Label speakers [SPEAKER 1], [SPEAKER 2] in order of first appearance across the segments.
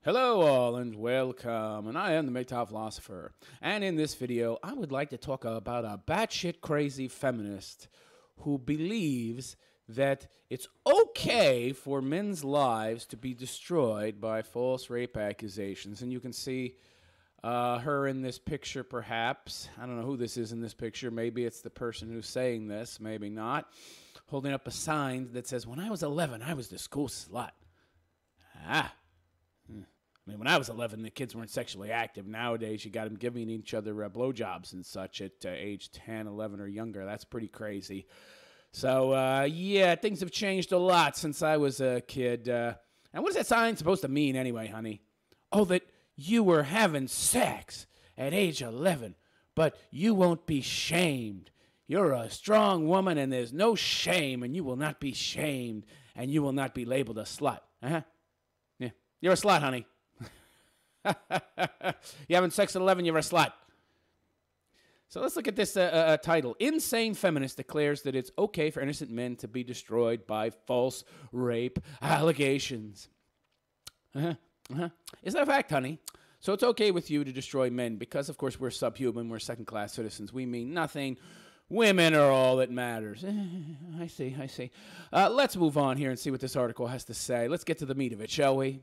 [SPEAKER 1] Hello all and welcome, and I am the mgtowphilosopher. And in this video, I would like to talk about a batshit crazy feminist who believes that it's okay for men's lives to be destroyed by false rape accusations. And you can see her in this picture, perhaps. I don't know who this is in this picture. Maybe it's the person who's saying this, maybe not. Holding up a sign that says, "When I was 11, I was the school slut." I mean, when I was 11, the kids weren't sexually active. Nowadays, you got them giving each other blowjobs and such at age 10, 11, or younger. That's pretty crazy. So, yeah, things have changed a lot since I was a kid. And what is that sign supposed to mean anyway, honey? Oh, that you were having sex at age 11, but you won't be shamed. You're a strong woman, and there's no shame, and you will not be shamed, and you will not be labeled a slut. Yeah, you're a slut, honey. You having sex at 11, you're a slut. So let's look at this title. Insane feminist declares that it's okay for innocent men to be destroyed by false rape allegations. Is that a fact, honey? So it's okay with you to destroy men because, of course, we're subhuman. We're second-class citizens. We mean nothing. Women are all that matters. I see. Let's move on here and see what this article has to say. Let's get to the meat of it, shall we?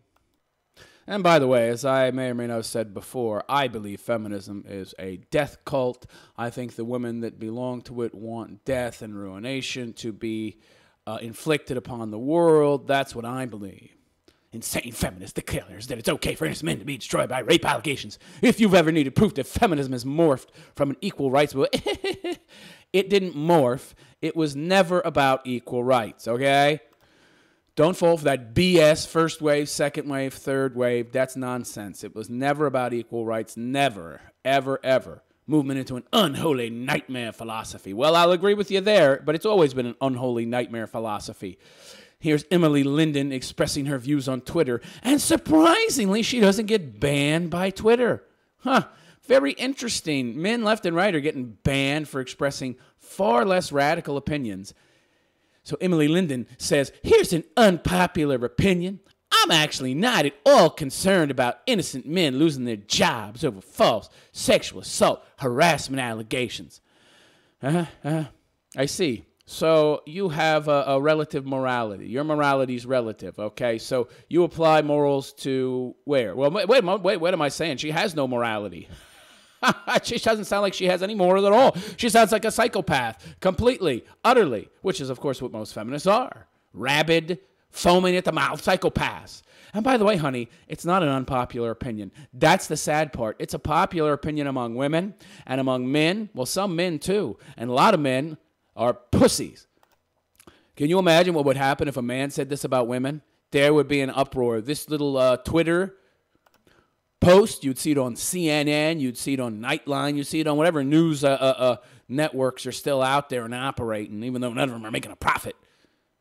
[SPEAKER 1] And by the way, as I may or may not have said before, I believe feminism is a death cult. I think the women that belong to it want death and ruination to be inflicted upon the world. That's what I believe. Insane feminist declares that it's okay for innocent men to be destroyed by rape allegations. If you've ever needed proof that feminism has morphed from an equal rights movement, it didn't morph. It was never about equal rights, okay? Don't fall for that BS, first wave, second wave, third wave. That's nonsense. It was never about equal rights. Never, ever, ever. Movement into an unholy nightmare philosophy. Well, I'll agree with you there, but it's always been an unholy nightmare philosophy. Here's Emily Linden expressing her views on Twitter, and surprisingly, she doesn't get banned by Twitter. Very interesting. Men left and right are getting banned for expressing far less radical opinions. So Emily Linden says, here's an unpopular opinion. I'm actually not at all concerned about innocent men losing their jobs over false sexual assault, harassment allegations. I see. So you have a relative morality. Your morality is relative, okay? So you apply morals to where? Well, wait, what am I saying? She has no morality. She doesn't sound like she has any morals at all. She sounds like a psychopath, completely, utterly, which is, of course, what most feminists are. Rabid, foaming at the mouth psychopaths. And by the way, honey, it's not an unpopular opinion. That's the sad part. It's a popular opinion among women and among men. Well, some men, too. And a lot of men are pussies. Can you imagine what would happen if a man said this about women? There would be an uproar. This little Twitter post, you'd see it on CNN, you'd see it on Nightline, you'd see it on whatever news networks are still out there and operating, even though none of them are making a profit.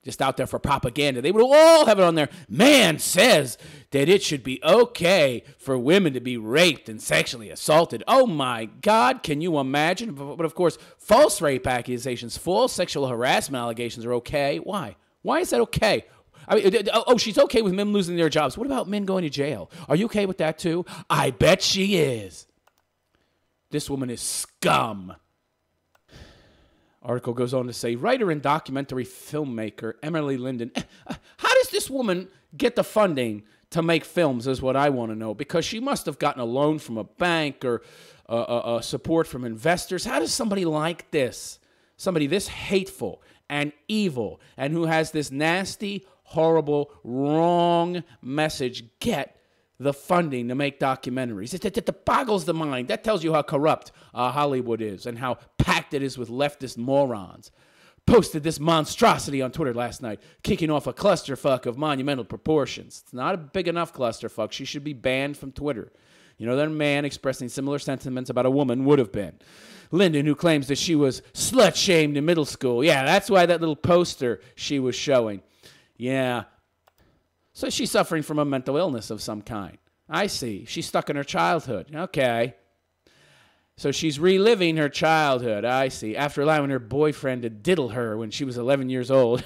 [SPEAKER 1] Just out there for propaganda. They would all have it on there. Man says that it should be okay for women to be raped and sexually assaulted. Oh my God, can you imagine? But of course, false rape accusations, false sexual harassment allegations are okay. Why? Why is that okay? I mean, she's okay with men losing their jobs. What about men going to jail? Are you okay with that too? I bet she is. This woman is scum. Article goes on to say, writer and documentary filmmaker Emily Linden. How does this woman get the funding to make films is what I want to know, because she must have gotten a loan from a bank or support from investors. How does somebody like this, somebody this hateful and evil and who has this nasty, horrible, wrong message get the funding to make documentaries? It boggles the mind. That tells you how corrupt Hollywood is and how packed it is with leftist morons. Posted this monstrosity on Twitter last night, kicking off a clusterfuck of monumental proportions. It's not a big enough clusterfuck. She should be banned from Twitter. You know that a man expressing similar sentiments about a woman would have been. Linden, who claims that she was slut-shamed in middle school. Yeah, that's why that little poster she was showing. Yeah. So she's suffering from a mental illness of some kind. I see. She's stuck in her childhood. Okay. So she's reliving her childhood. I see. After allowing her boyfriend to diddle her when she was 11 years old.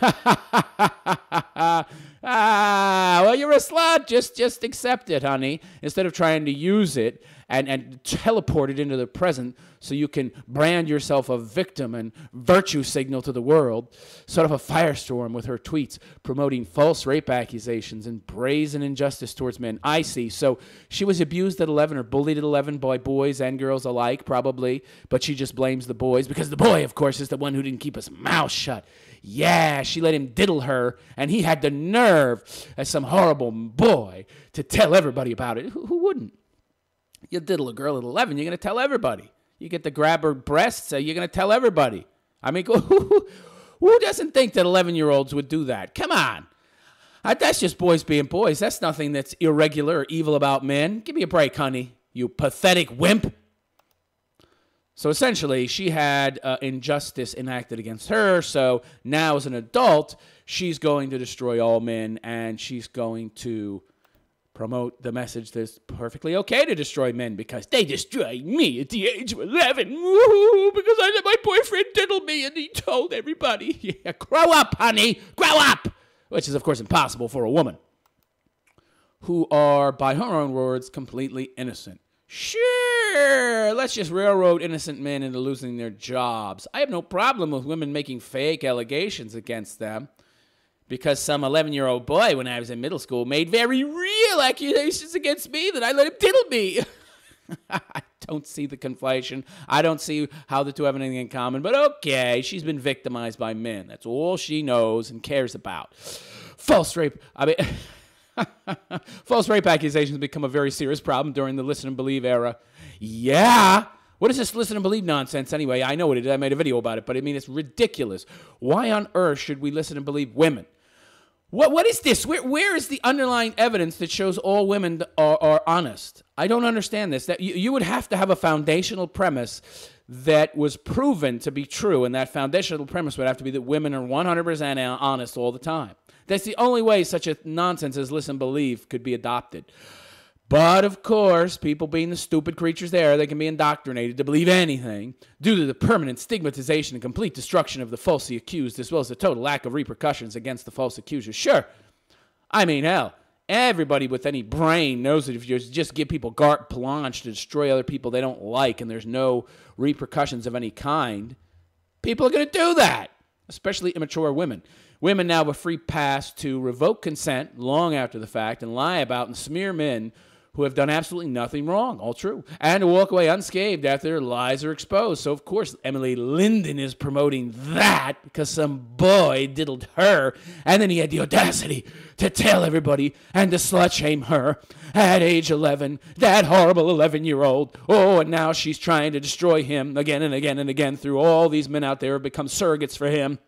[SPEAKER 1] Well, you're a slut. Just accept it, honey, instead of trying to use it and teleport it into the present so you can brand yourself a victim and virtue signal to the world. Sort of a firestorm with her tweets promoting false rape accusations and brazen injustice towards men. I see. So she was abused at 11 or bullied at 11 by boys and girls alike, probably, but she just blames the boys because the boy, of course, is the one who didn't keep his mouth shut. Yeah, she let him diddle her, and he had the nerve, as some horrible boy, to tell everybody about it. Who wouldn't? You diddle a girl at 11, you're going to tell everybody. You get to grab her breasts, you're going to tell everybody. I mean, who doesn't think that 11-year-olds would do that? Come on. That's just boys being boys. That's nothing that's irregular or evil about men. Give me a break, honey, you pathetic wimp. So essentially, she had injustice enacted against her, so now as an adult, she's going to destroy all men, and she's going to promote the message that it's perfectly okay to destroy men because they destroyed me at the age of 11. Woo-hoo, because I let my boyfriend diddle me and he told everybody. Yeah, grow up, honey. Grow up. Which is, of course, impossible for a woman who are, by her own words, completely innocent. Sure, let's just railroad innocent men into losing their jobs. I have no problem with women making fake allegations against them. Because some 11-year-old boy, when I was in middle school, made very real accusations against me that I let him diddle me. I don't see the conflation. I don't see how the two have anything in common. But okay, she's been victimized by men. That's all she knows and cares about. False rape. False rape accusations become a very serious problem during the listen and believe era. Yeah. What is this listen and believe nonsense anyway? I know what it is. I made a video about it, but I mean, it's ridiculous. Why on earth should we listen and believe women? What is this? Where is the underlying evidence that shows all women are honest? I don't understand this. That you would have to have a foundational premise that was proven to be true, and that foundational premise would have to be that women are 100% honest all the time. That's the only way such a nonsense as listen and believe could be adopted. But, of course, people being the stupid creatures they can be indoctrinated to believe anything due to the permanent stigmatization and complete destruction of the falsely accused, as well as the total lack of repercussions against the false accusers. Sure. I mean, hell, everybody with any brain knows that if you just give people carte blanche to destroy other people they don't like and there's no repercussions of any kind, people are going to do that, especially immature women. Women now have a free pass to revoke consent long after the fact and lie about and smear men who have done absolutely nothing wrong, all true, and to walk away unscathed after their lies are exposed. So, of course, Emily Linden is promoting that because some boy diddled her, and then he had the audacity to tell everybody and to slut-shame her at age 11, that horrible 11-year-old. Oh, and now she's trying to destroy him again and again and again through all these men out there who have become surrogates for him.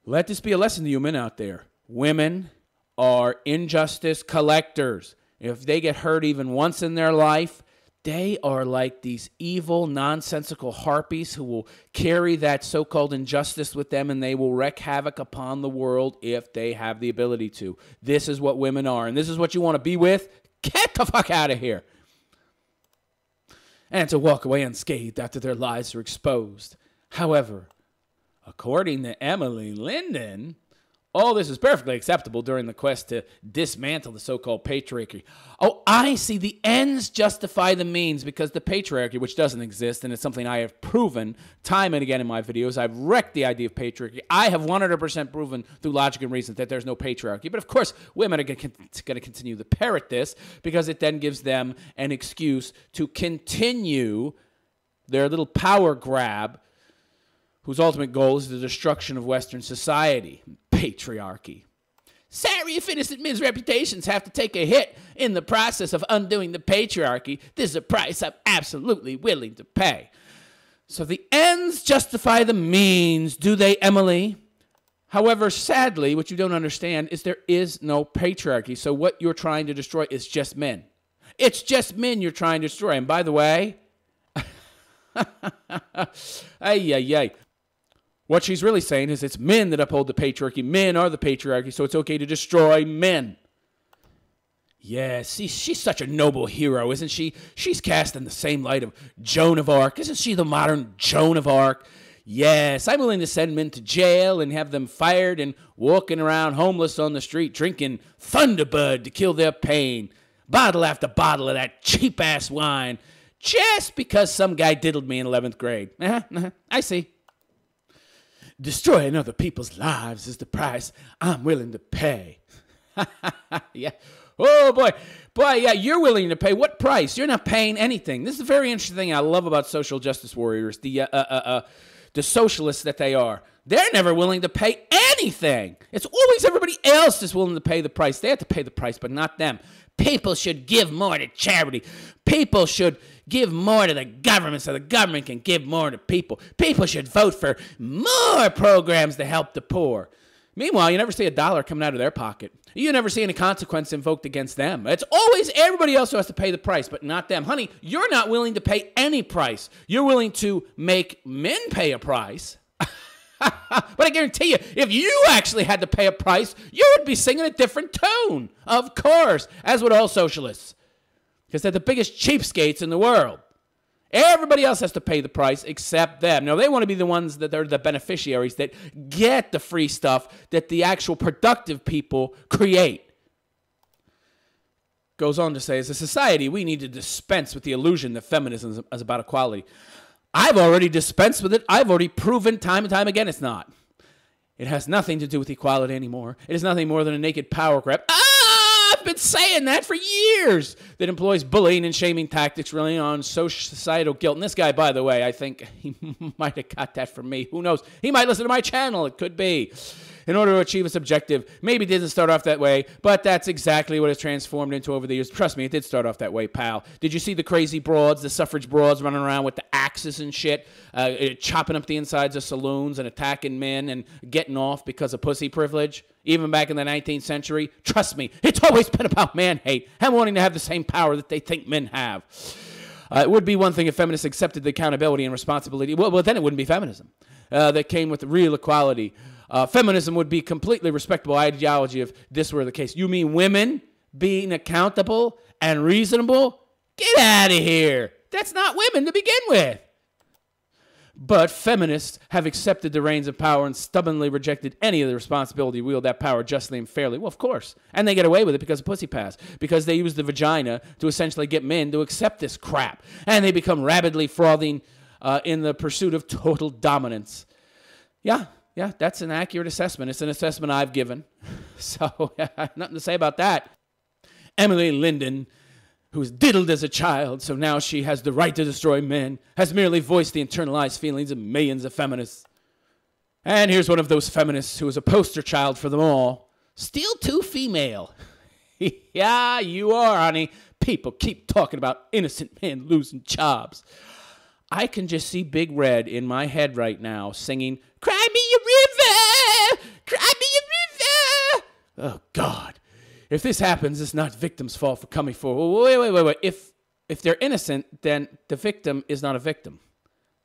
[SPEAKER 1] Let this be a lesson to you men out there. Women are injustice collectors. If they get hurt even once in their life, they are like these evil, nonsensical harpies who will carry that so-called injustice with them, and they will wreak havoc upon the world if they have the ability to. This is what women are, and this is what you want to be with? Get the fuck out of here. And to walk away unscathed after their lives are exposed. However, according to Emily Linden, all this is perfectly acceptable during the quest to dismantle the so-called patriarchy. Oh, I see. The ends justify the means because the patriarchy, which doesn't exist, and it's something I have proven time and again in my videos, I've wrecked the idea of patriarchy. I have 100% proven through logic and reason that there's no patriarchy. But of course, women are going to continue to parrot this because it then gives them an excuse to continue their little power grab whose ultimate goal is the destruction of Western society. Patriarchy. Sorry if innocent men's reputations have to take a hit in the process of undoing the patriarchy. This is a price I'm absolutely willing to pay. So the ends justify the means, do they, Emily? However, sadly, what you don't understand is there is no patriarchy. So what you're trying to destroy is just men. It's just men you're trying to destroy. And by the way, what she's really saying is it's men that uphold the patriarchy. Men are the patriarchy, so it's okay to destroy men. Yeah, see, she's such a noble hero, isn't she? She's cast in the same light of Joan of Arc. Isn't she the modern Joan of Arc? Yes, I'm willing to send men to jail and have them fired and walking around homeless on the street drinking Thunderbird to kill their pain. Bottle after bottle of that cheap-ass wine just because some guy diddled me in 11th grade. I see. Destroying other people's lives is the price I'm willing to pay. Yeah. Oh, boy. Boy, yeah, you're willing to pay. What price? You're not paying anything. This is a very interesting thing I love about social justice warriors, the socialists that they are. They're never willing to pay anything. It's always everybody else is willing to pay the price. They have to pay the price, but not them. People should give more to charity. People should give more to the government so the government can give more to people. People should vote for more programs to help the poor. Meanwhile, you never see a dollar coming out of their pocket. You never see any consequence invoked against them. It's always everybody else who has to pay the price, but not them. Honey, you're not willing to pay any price. You're willing to make men pay a price. But I guarantee you, if you actually had to pay a price, you would be singing a different tune. Of course, as would all socialists. Because they're the biggest cheapskates in the world. Everybody else has to pay the price except them. Now, they want to be the ones that are the beneficiaries that get the free stuff that the actual productive people create. Goes on to say, as a society, we need to dispense with the illusion that feminism is about equality. I've already dispensed with it. I've already proven time and time again it's not. It has nothing to do with equality anymore. It is nothing more than a naked power grab. I've been saying that for years. That employs bullying and shaming tactics relying on societal guilt. And this guy, by the way, I think he might have got that from me. Who knows? He might listen to my channel. It could be. In order to achieve its objective. Maybe it didn't start off that way, but that's exactly what it's transformed into over the years. Trust me, it did start off that way, pal. Did you see the crazy broads, the suffrage broads running around with the axes and shit, chopping up the insides of saloons and attacking men and getting off because of pussy privilege? Even back in the 19th century? Trust me, it's always been about man hate and wanting to have the same power that they think men have. It would be one thing if feminists accepted the accountability and responsibility. Well, then it wouldn't be feminism. That came with real equality. Feminism would be completely respectable ideology if this were the case. You mean women being accountable and reasonable? Get out of here. That's not women to begin with. But feminists have accepted the reins of power and stubbornly rejected any of the responsibility to wield that power justly and fairly. Well, of course. And they get away with it because of pussy pass. Because they use the vagina to essentially get men to accept this crap. And they become rabidly frothing in the pursuit of total dominance. Yeah, that's an accurate assessment. It's an assessment I've given. So, nothing to say about that. Emily Linden, who was diddled as a child, so now she has the right to destroy men, has merely voiced the internalized feelings of millions of feminists. And here's one of those feminists who is a poster child for them all. Still too female. Yeah, you are, honey. People keep talking about innocent men losing jobs. I can just see Big Red in my head right now singing, "Cry me a river! Cry me a river!" Oh, God. If this happens, it's not victim's fault for coming forward. Wait. If they're innocent, then the victim is not a victim.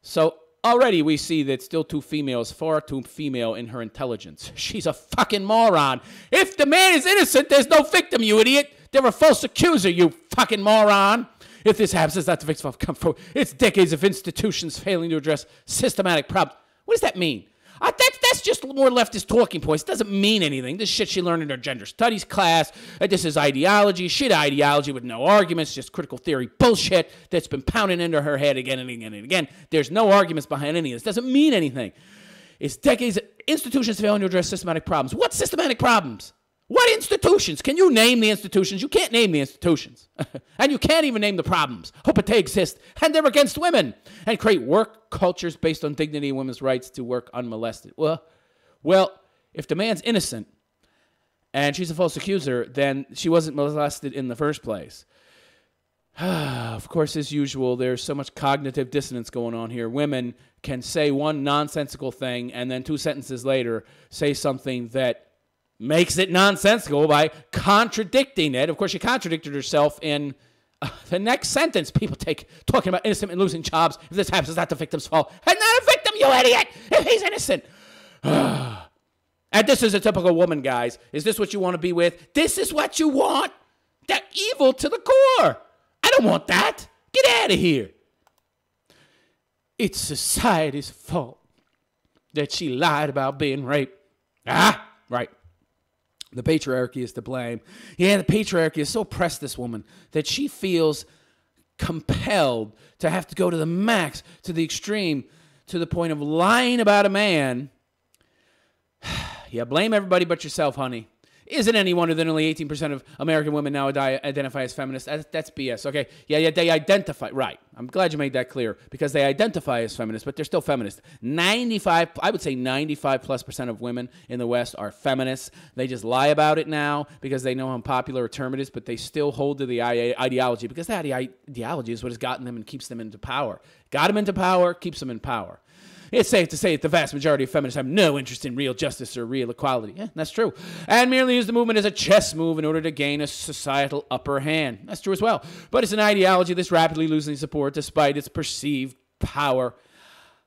[SPEAKER 1] So already we see that Still Too Female is far too female in her intelligence. She's a fucking moron. If the man is innocent, there's no victim, you idiot. They're a false accuser, you fucking moron. If this happens, it's not the victim's fault. Come forward. It's decades of institutions failing to address systematic problems. What does that mean? That's just more leftist talking points. It doesn't mean anything. This shit she learned in her gender studies class. This is ideology. Shit ideology with no arguments. Just critical theory bullshit that's been pounding into her head again and again and again. There's no arguments behind any of this. It doesn't mean anything. It's decades of institutions failing to address systematic problems. What systematic problems? What institutions? Can you name the institutions? You can't name the institutions. And you can't even name the problems. But they exist. And they're against women. And create work cultures based on dignity and women's rights to work unmolested. Well, if the man's innocent and she's a false accuser, then she wasn't molested in the first place. Of course, as usual, there's so much cognitive dissonance going on here. Women can say one nonsensical thing and then 2 sentences later say something that makes it nonsensical by contradicting it. Of course, she contradicted herself in the next sentence. People talking about innocent and losing jobs. If this happens, it's not the victim's fault. And not a victim, you idiot! If he's innocent. And this is a typical woman, guys. Is this what you want to be with? This is what you want? They're evil to the core. I don't want that. Get out of here. It's society's fault. that she lied about being raped. Ah, right. The patriarchy is to blame. Yeah, the patriarchy has so oppressed this woman that she feels compelled to have to go to the max, to the extreme, to the point of lying about a man. Yeah, blame everybody but yourself, honey. Isn't any wonder that only 18% of American women now identify as feminists? That's BS, okay? Yeah, they identify. Right. I'm glad you made that clear because they identify as feminists, but they're still feminists. 95, I would say 95+% of women in the West are feminists. They just lie about it now because they know how unpopular a term it is, but they still hold to the ideology because that ideology is what has gotten them and keeps them into power. Got them into power, keeps them in power. It's safe to say that the vast majority of feminists have no interest in real justice or real equality. Yeah, that's true. And merely use the movement as a chess move in order to gain a societal upper hand. That's true as well. But it's an ideology that's rapidly losing support despite its perceived power.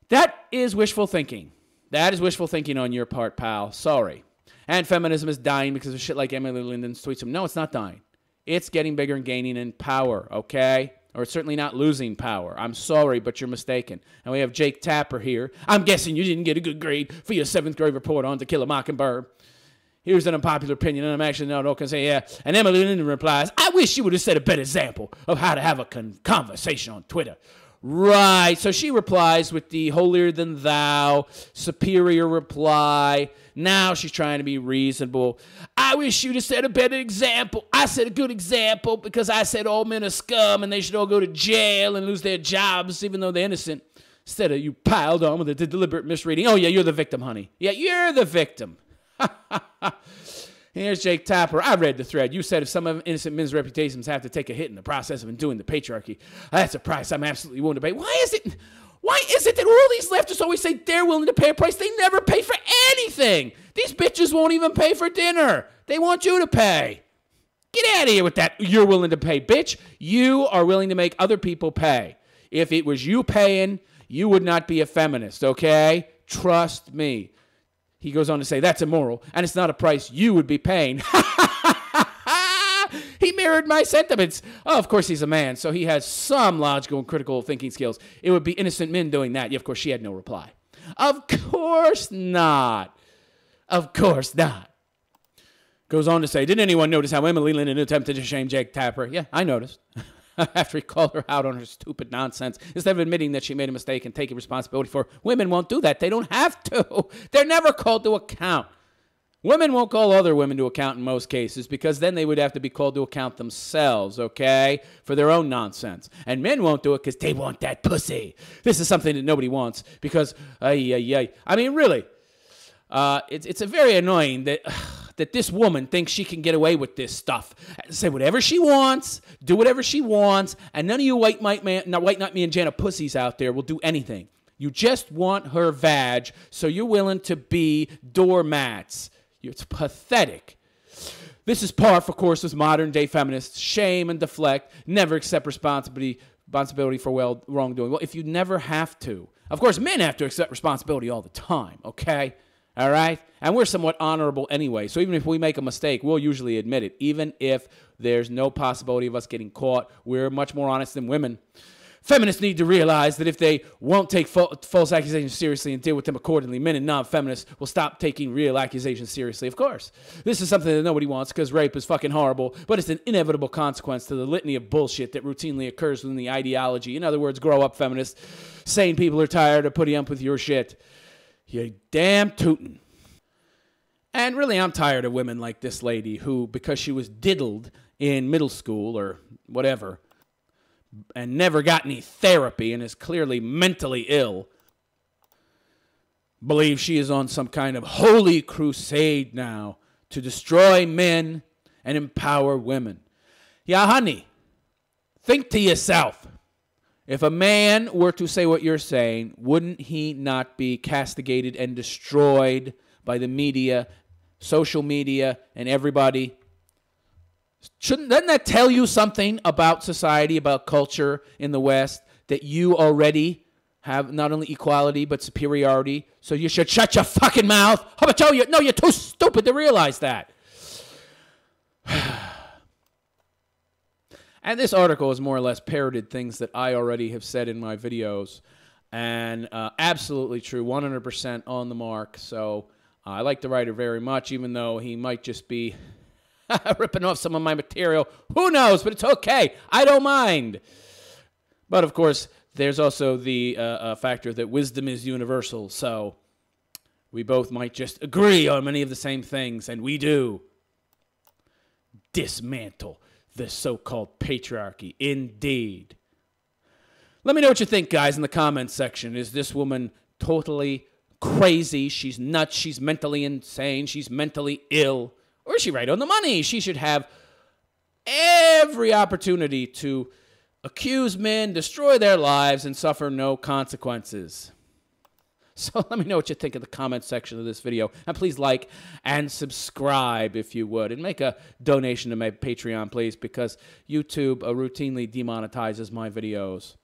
[SPEAKER 1] That is wishful thinking. That is wishful thinking on your part, pal. Sorry. And feminism is dying because of shit like Emily Linden's tweets. No, it's not dying. It's getting bigger and gaining in power, okay? Or it's certainly not losing power. I'm sorry, but you're mistaken. And we have Jake Tapper here. I'm guessing you didn't get a good grade for your 7th grade report on To Kill a Mockingbird. Here's an unpopular opinion, and I'm actually not going to say, yeah. And Emily Linden replies, I wish you would have set a better example of how to have a conversation on Twitter. Right. So she replies with the holier-than-thou, superior reply. Now she's trying to be reasonable. I wish you'd have set a better example. I set a good example because I said all men are scum and they should all go to jail and lose their jobs even though they're innocent. Instead of you piled on with a deliberate misreading. Oh, yeah, you're the victim, honey. Yeah, you're the victim. Here's Jake Tapper. I read the thread. You said if some of innocent men's reputations have to take a hit in the process of undoing the patriarchy, that's a price I'm absolutely willing to pay. Why is it that all these leftists always say they're willing to pay a price? They never pay for anything. These bitches won't even pay for dinner. They want you to pay. Get out of here with that you're willing to pay, bitch. You are willing to make other people pay. If it was you paying, you would not be a feminist, okay? Trust me. He goes on to say, that's immoral, and it's not a price you would be paying. He mirrored my sentiments. Oh, of course he's a man, so he has some logical and critical thinking skills. It would be innocent men doing that. Yeah, of course, she had no reply. Of course not. Of course not. Goes on to say, didn't anyone notice how Emily Linden attempted to shame Jake Tapper? Yeah, I noticed. After he called her out on her stupid nonsense, instead of admitting that she made a mistake and taking responsibility for it. Women won't do that. They don't have to. They're never called to account. Women won't call other women to account in most cases because then they would have to be called to account themselves, okay, for their own nonsense. And men won't do it because they want that pussy. This is something that nobody wants because, I mean, really, it's a very annoying that this woman thinks she can get away with this stuff. Say whatever she wants, do whatever she wants, and none of you white knight me and Jana pussies out there will do anything. You just want her vag, so you're willing to be doormats. It's pathetic. This is par for course with modern-day feminists. Shame and deflect, never accept responsibility for wrongdoing. Well, if you never have to. Of course, men have to accept responsibility all the time, okay? All right? And we're somewhat honorable anyway. So even if we make a mistake, we'll usually admit it. Even if there's no possibility of us getting caught, we're much more honest than women. Feminists need to realize that if they won't take false accusations seriously and deal with them accordingly, men and non-feminists will stop taking real accusations seriously, of course. This is something that nobody wants because rape is fucking horrible, but it's an inevitable consequence to the litany of bullshit that routinely occurs within the ideology. In other words, grow up, feminists. Sane people are tired of putting up with your shit. You damn tootin'. And really, I'm tired of women like this lady who, because she was diddled in middle school or whatever, and never got any therapy and is clearly mentally ill, believes she is on some kind of holy crusade now to destroy men and empower women. Yeah, honey, think to yourself. If a man were to say what you're saying, wouldn't he not be castigated and destroyed by the media, social media, and everybody? Doesn't that tell you something about society, about culture in the West, that you already have not only equality but superiority? So you should shut your fucking mouth. How about you? No, you're too stupid to realize that. And this article has more or less parroted things that I already have said in my videos. And absolutely true, 100% on the mark. So I like the writer very much, even though he might just be ripping off some of my material. Who knows? But it's okay. I don't mind. But, of course, there's also the factor that wisdom is universal. So we both might just agree on many of the same things, and we do. Dismantle the so-called patriarchy. Indeed. Let me know what you think, guys, in the comments section. Is this woman totally crazy? She's nuts. She's mentally insane. She's mentally ill. Or is she right on the money? She should have every opportunity to accuse men, destroy their lives, and suffer no consequences. So let me know what you think in the comment section of this video. And please like and subscribe if you would. And make a donation to my Patreon, please, because YouTube routinely demonetizes my videos.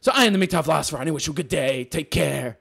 [SPEAKER 1] So I am the mgtowphilosopher, and I wish you a good day. Take care.